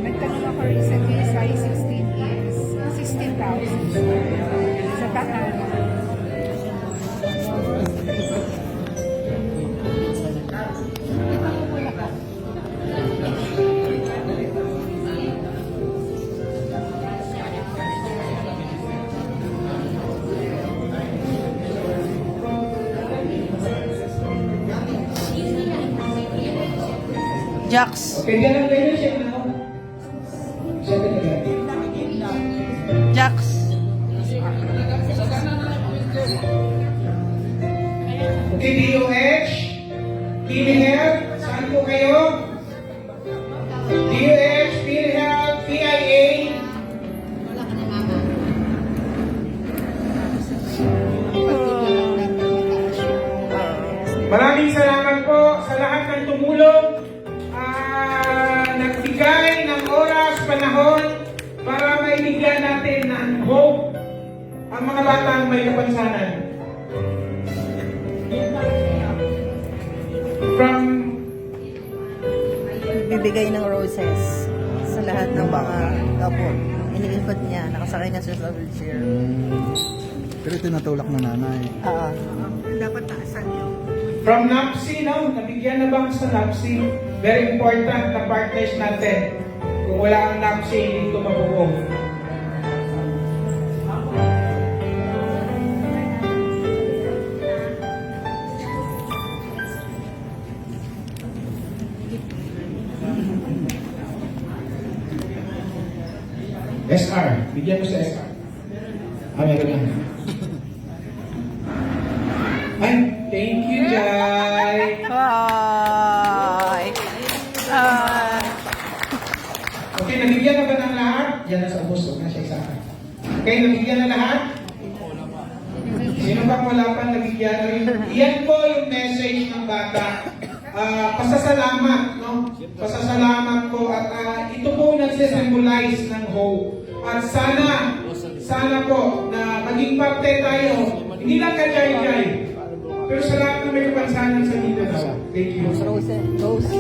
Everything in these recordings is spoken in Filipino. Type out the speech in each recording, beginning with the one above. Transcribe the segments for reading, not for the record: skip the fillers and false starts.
Nagtanong ako recently, size 16 is 16,000 sa taas. Jax. Okay, diyan lang kayo siya na ako. Siya ka nila. Jax. Okay, DOH, PhilHealth, saan po kayo? DOH, PhilHealth, PIA. Maraming salamat po sa lahat ng tumulong, nagbigay ng oras, panahon, para maibigyan natin ng hope ang mga batang may kapansanan. From Bibigay ng roses sa lahat ng mga kapo. Iniikot niya. Nakasakay na siya sa wheelchair. Pero tinatulak ng nanay. Oo. Dapat taasan yun. From NAPSI, no? Nabigyan na bang sa NAPSI? Very important na partners natin. Kung wala ang NAPSI, hindi ito mabubuo. SR. Bigyan mo sa SR. Meron lang. Ay, thank you, Jai. Hi! Okay, nabigyan na ba ng lahat? Yan na sa ubos, huwag na siya isa. Okay, nabigyan na lahat? Sino bang wala pa nabigyan? Yan po yung message ng bata. Pasasalamat, no? Pasasalamat po at ito po nagsisymbolize ng hope. At sana po na maging parte tayo, hindi lang ka-jay-jay, pero sa lahat na may kapansanan sa Mindanao. Thank you. Rose. Rose.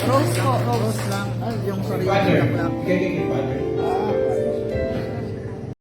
Rose po. Rose. Rose lang. Ay, yung sorry. Father. Yung Kaya kay Father.